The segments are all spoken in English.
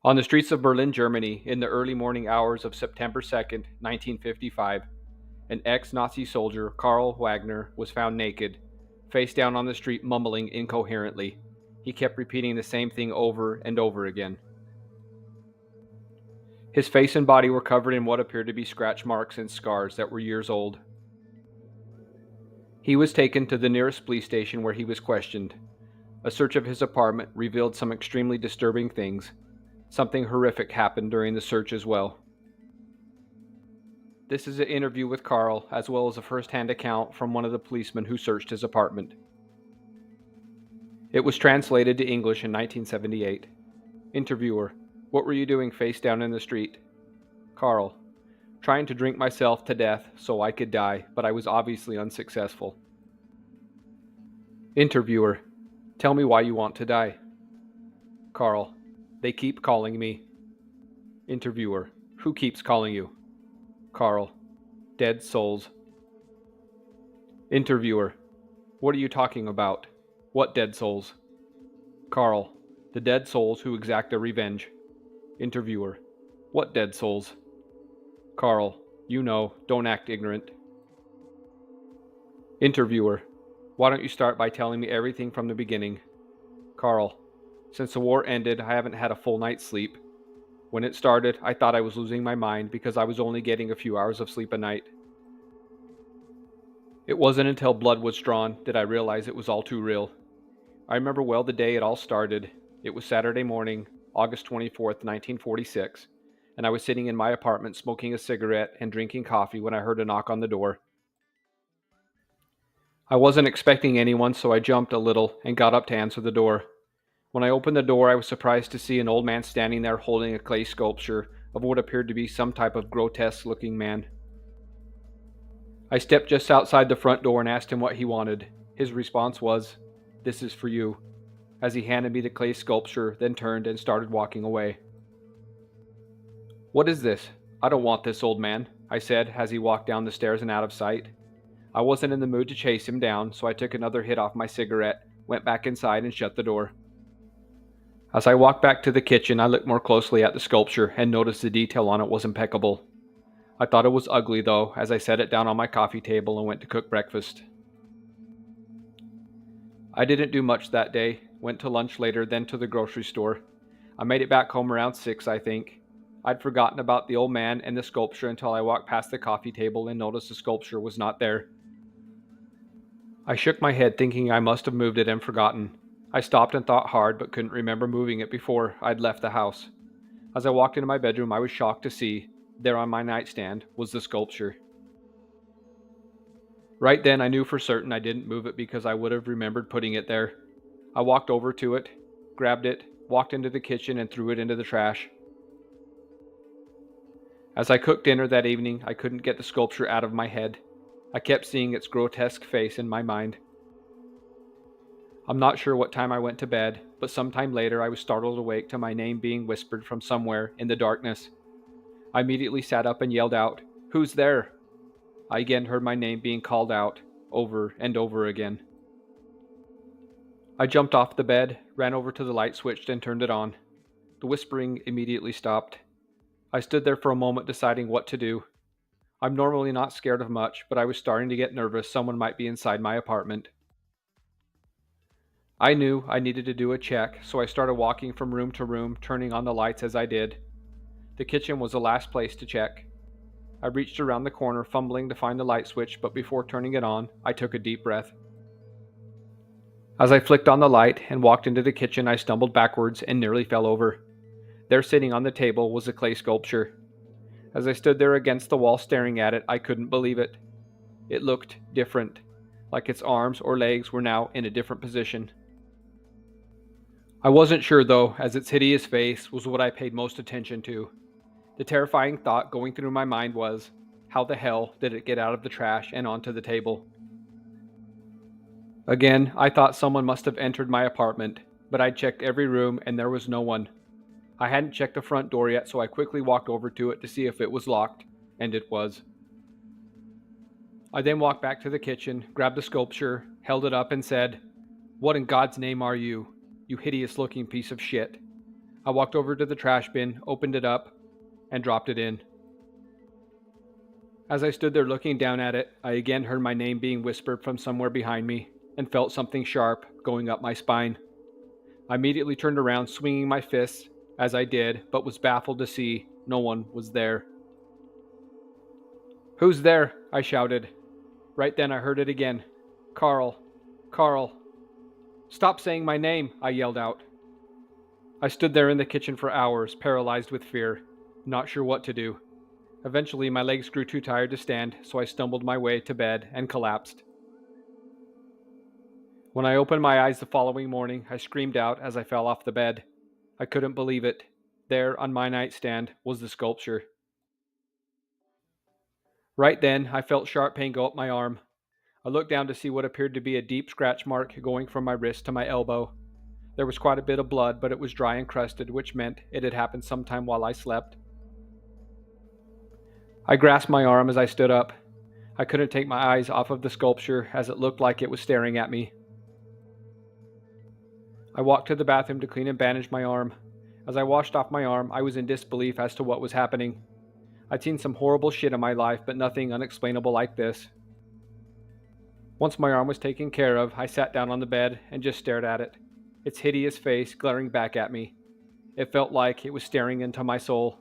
On the streets of Berlin, Germany, in the early morning hours of September 2nd, 1955, an ex-Nazi soldier, Karl Wagner, was found naked, face down on the street mumbling incoherently. He kept repeating the same thing over and over again. His face and body were covered in what appeared to be scratch marks and scars that were years old. He was taken to the nearest police station where he was questioned. A search of his apartment revealed some extremely disturbing things. Something horrific happened during the search as well. This is an interview with Karl, as well as a first-hand account from one of the policemen who searched his apartment. It was translated to English in 1978. Interviewer: what were you doing face down in the street? Karl: trying to drink myself to death so I could die, but I was obviously unsuccessful. Interviewer: tell me why you want to die. Karl: they keep calling me. Interviewer: who keeps calling you? Karl: dead souls. Interviewer: what are you talking about? What dead souls? Karl: the dead souls who exact a revenge. Interviewer: what dead souls? Karl: you know, don't act ignorant. Interviewer: why don't you start by telling me everything from the beginning? Karl: since the war ended, I haven't had a full night's sleep. When it started, I thought I was losing my mind because I was only getting a few hours of sleep a night. It wasn't until blood was drawn that I realized it was all too real. I remember well the day it all started. It was Saturday morning, August 24th, 1946, and I was sitting in my apartment smoking a cigarette and drinking coffee when I heard a knock on the door. I wasn't expecting anyone, so I jumped a little and got up to answer the door. When I opened the door, I was surprised to see an old man standing there holding a clay sculpture of what appeared to be some type of grotesque-looking man. I stepped just outside the front door and asked him what he wanted. His response was, "This is for you," as he handed me the clay sculpture, then turned and started walking away. "What is this? I don't want this, old man," I said as he walked down the stairs and out of sight. I wasn't in the mood to chase him down, so I took another hit off my cigarette, went back inside and shut the door. As I walked back to the kitchen, I looked more closely at the sculpture and noticed the detail on it was impeccable. I thought it was ugly though, as I set it down on my coffee table and went to cook breakfast. I didn't do much that day, went to lunch later, then to the grocery store. I made it back home around 6, I think. I'd forgotten about the old man and the sculpture until I walked past the coffee table and noticed the sculpture was not there. I shook my head thinking I must have moved it and forgotten. I stopped and thought hard but couldn't remember moving it before I'd left the house. As I walked into my bedroom, I was shocked to see, there on my nightstand, was the sculpture. Right then I knew for certain I didn't move it because I would have remembered putting it there. I walked over to it, grabbed it, walked into the kitchen and threw it into the trash. As I cooked dinner that evening, I couldn't get the sculpture out of my head. I kept seeing its grotesque face in my mind. I'm not sure what time I went to bed, but sometime later I was startled awake to my name being whispered from somewhere in the darkness. I immediately sat up and yelled out, "Who's there?" I again heard my name being called out, over and over again. I jumped off the bed, ran over to the light switch and turned it on. The whispering immediately stopped. I stood there for a moment deciding what to do. I'm normally not scared of much, but I was starting to get nervous someone might be inside my apartment. I knew I needed to do a check, so I started walking from room to room, turning on the lights as I did. The kitchen was the last place to check. I reached around the corner, fumbling to find the light switch, but before turning it on, I took a deep breath. As I flicked on the light and walked into the kitchen, I stumbled backwards and nearly fell over. There, sitting on the table, was a clay sculpture. As I stood there against the wall staring at it, I couldn't believe it. It looked different, like its arms or legs were now in a different position. I wasn't sure though, as its hideous face was what I paid most attention to. The terrifying thought going through my mind was, how the hell did it get out of the trash and onto the table? Again, I thought someone must have entered my apartment, but I'd checked every room and there was no one. I hadn't checked the front door yet, so I quickly walked over to it to see if it was locked, and it was. I then walked back to the kitchen, grabbed the sculpture, held it up and said, "What in God's name are you, you hideous looking piece of shit?" I walked over to the trash bin, opened it up, and dropped it in. As I stood there looking down at it, I again heard my name being whispered from somewhere behind me and felt something sharp going up my spine. I immediately turned around, swinging my fists as I did, but was baffled to see no one was there. "Who's there?" I shouted. Right then I heard it again. "Carl. Carl. Stop saying my name," I yelled out. I stood there in the kitchen for hours, paralyzed with fear, not sure what to do. Eventually, my legs grew too tired to stand, so I stumbled my way to bed and collapsed. When I opened my eyes the following morning, I screamed out as I fell off the bed. I couldn't believe it. There, on my nightstand, was the sculpture. Right then, I felt sharp pain go up my arm. I looked down to see what appeared to be a deep scratch mark going from my wrist to my elbow. There was quite a bit of blood, but it was dry and crusted, which meant it had happened sometime while I slept. I grasped my arm as I stood up. I couldn't take my eyes off of the sculpture as it looked like it was staring at me. I walked to the bathroom to clean and bandage my arm. As I washed off my arm, I was in disbelief as to what was happening. I'd seen some horrible shit in my life, but nothing unexplainable like this. Once my arm was taken care of, I sat down on the bed and just stared at it, its hideous face glaring back at me. It felt like it was staring into my soul.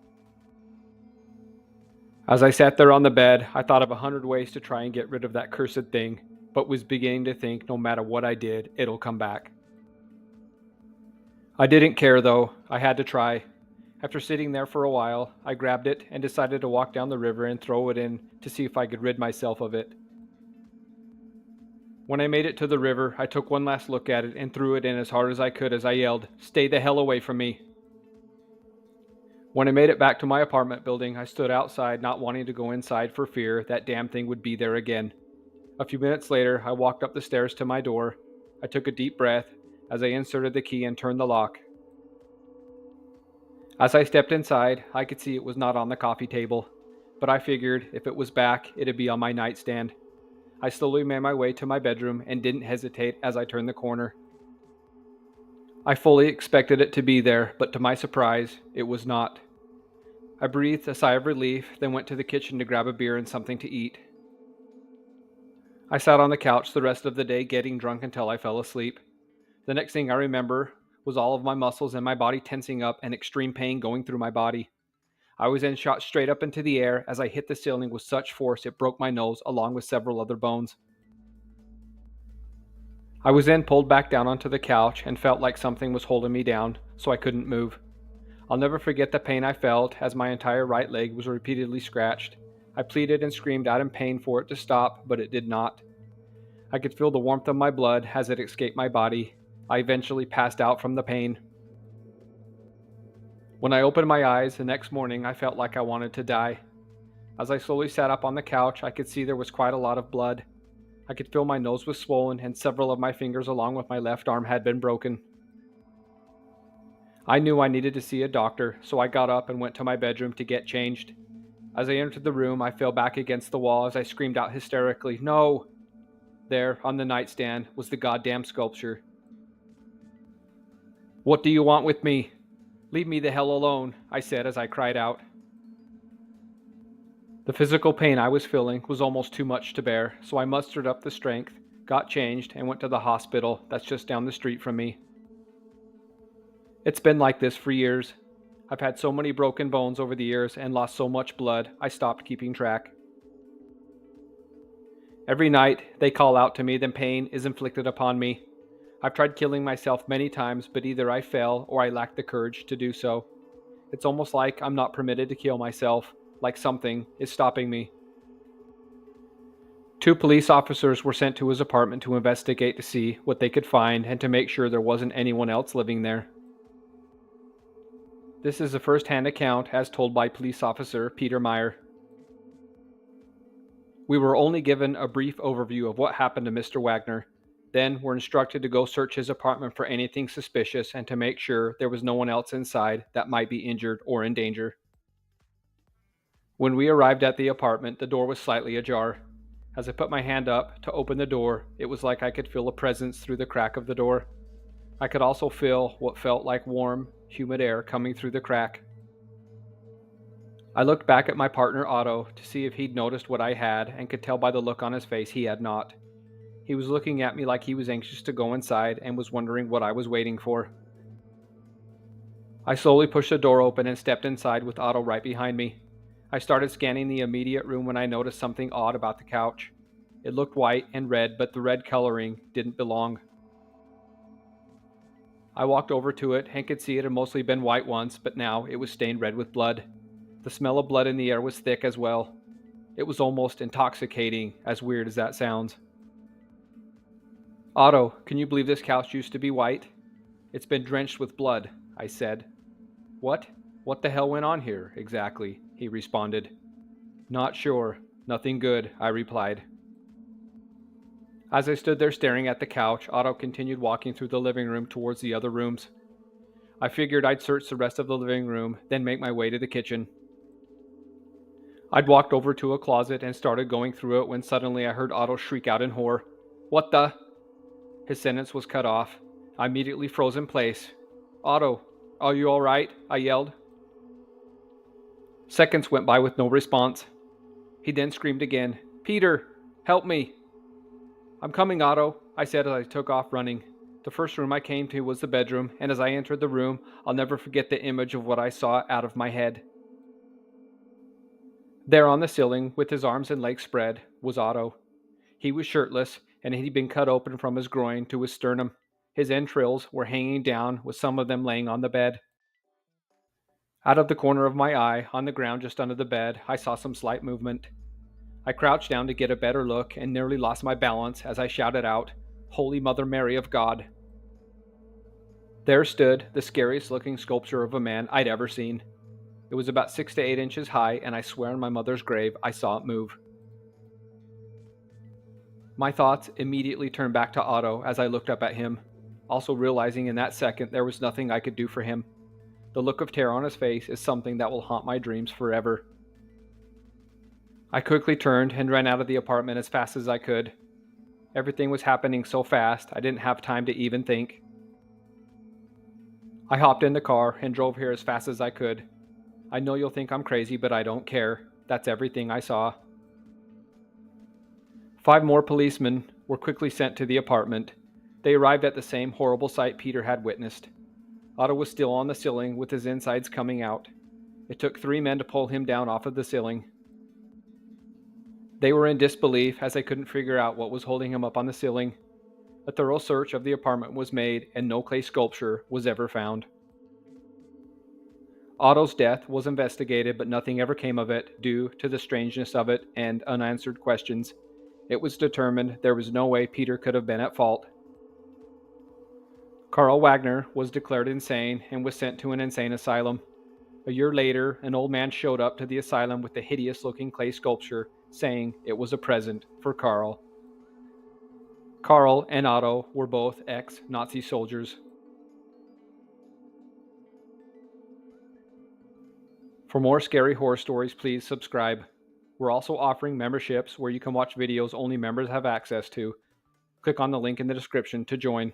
As I sat there on the bed, I thought of 100 ways to try and get rid of that cursed thing, but was beginning to think no matter what I did, it'll come back. I didn't care though, I had to try. After sitting there for a while, I grabbed it and decided to walk down the river and throw it in to see if I could rid myself of it. When I made it to the river, I took one last look at it and threw it in as hard as I could as I yelled, "Stay the hell away from me!" When I made it back to my apartment building, I stood outside not wanting to go inside for fear that damn thing would be there again. A few minutes later, I walked up the stairs to my door. I took a deep breath as I inserted the key and turned the lock. As I stepped inside, I could see it was not on the coffee table, but I figured if it was back, it'd be on my nightstand. I slowly made my way to my bedroom and didn't hesitate as I turned the corner. I fully expected it to be there, but to my surprise, it was not. I breathed a sigh of relief, then went to the kitchen to grab a beer and something to eat. I sat on the couch the rest of the day getting drunk until I fell asleep. The next thing I remember was all of my muscles and my body tensing up and extreme pain going through my body. I was then shot straight up into the air as I hit the ceiling with such force it broke my nose along with several other bones. I was then pulled back down onto the couch and felt like something was holding me down, so I couldn't move. I'll never forget the pain I felt as my entire right leg was repeatedly scratched. I pleaded and screamed out in pain for it to stop, but it did not. I could feel the warmth of my blood as it escaped my body. I eventually passed out from the pain. When I opened my eyes the next morning, I felt like I wanted to die. As I slowly sat up on the couch, I could see there was quite a lot of blood. I could feel my nose was swollen and several of my fingers along with my left arm had been broken. I knew I needed to see a doctor, so I got up and went to my bedroom to get changed. As I entered the room, I fell back against the wall as I screamed out hysterically, "No!" There, on the nightstand, was the goddamn sculpture. "What do you want with me? Leave me the hell alone," I said as I cried out. The physical pain I was feeling was almost too much to bear, so I mustered up the strength, got changed, and went to the hospital that's just down the street from me. It's been like this for years. I've had so many broken bones over the years and lost so much blood, I stopped keeping track. Every night, they call out to me, then pain is inflicted upon me. I've tried killing myself many times, but either I fail or I lack the courage to do so. It's almost like I'm not permitted to kill myself, like something is stopping me. 2 police officers were sent to his apartment to investigate to see what they could find and to make sure there wasn't anyone else living there. This is a first-hand account as told by police officer Peter Meyer. We were only given a brief overview of what happened to Mr. Wagner. Then were instructed to go search his apartment for anything suspicious and to make sure there was no one else inside that might be injured or in danger. When we arrived at the apartment, the door was slightly ajar. As I put my hand up to open the door, it was like I could feel a presence through the crack of the door. I could also feel what felt like warm, humid air coming through the crack. I looked back at my partner Otto to see if he'd noticed what I had, and could tell by the look on his face he had not. He was looking at me like he was anxious to go inside and was wondering what I was waiting for. I slowly pushed the door open and stepped inside with Otto right behind me. I started scanning the immediate room when I noticed something odd about the couch. It looked white and red, but the red coloring didn't belong. I walked over to it and could see it had mostly been white once, but now it was stained red with blood. The smell of blood in the air was thick as well. It was almost intoxicating, as weird as that sounds. Otto, can you believe this couch used to be white? It's been drenched with blood, I said. What? What the hell went on here, exactly? He responded. Not sure. Nothing good, I replied. As I stood there staring at the couch, Otto continued walking through the living room towards the other rooms. I figured I'd search the rest of the living room, then make my way to the kitchen. I'd walked over to a closet and started going through it when suddenly I heard Otto shriek out in horror. What the? His sentence was cut off. I immediately froze in place. Otto, are you all right? I yelled. Seconds went by with no response. He then screamed again. Peter, help me. I'm coming, Otto, I said as I took off running. The first room I came to was the bedroom, and as I entered the room, I'll never forget the image of what I saw out of my head. There on the ceiling, with his arms and legs spread, was Otto. He was shirtless, and he'd been cut open from his groin to his sternum. His entrails were hanging down, with some of them laying on the bed. Out of the corner of my eye, on the ground just under the bed, I saw some slight movement. I crouched down to get a better look and nearly lost my balance as I shouted out, Holy Mother Mary of God. There stood the scariest looking sculpture of a man I'd ever seen. It was about 6 to 8 inches high, and I swear on my mother's grave I saw it move. My thoughts immediately turned back to Otto as I looked up at him, also realizing in that second there was nothing I could do for him. The look of terror on his face is something that will haunt my dreams forever. I quickly turned and ran out of the apartment as fast as I could. Everything was happening so fast, I didn't have time to even think. I hopped in the car and drove here as fast as I could. I know you'll think I'm crazy, but I don't care. That's everything I saw. 5 more policemen were quickly sent to the apartment. They arrived at the same horrible sight Peter had witnessed. Otto was still on the ceiling with his insides coming out. It took 3 men to pull him down off of the ceiling. They were in disbelief as they couldn't figure out what was holding him up on the ceiling. A thorough search of the apartment was made and no clay sculpture was ever found. Otto's death was investigated, but nothing ever came of it due to the strangeness of it and unanswered questions. It was determined there was no way Peter could have been at fault. Carl Wagner was declared insane and was sent to an insane asylum. A year later, an old man showed up to the asylum with a hideous-looking clay sculpture, saying it was a present for Carl. Carl and Otto were both ex-Nazi soldiers. For more scary horror stories, please subscribe. We're also offering memberships where you can watch videos only members have access to. Click on the link in the description to join.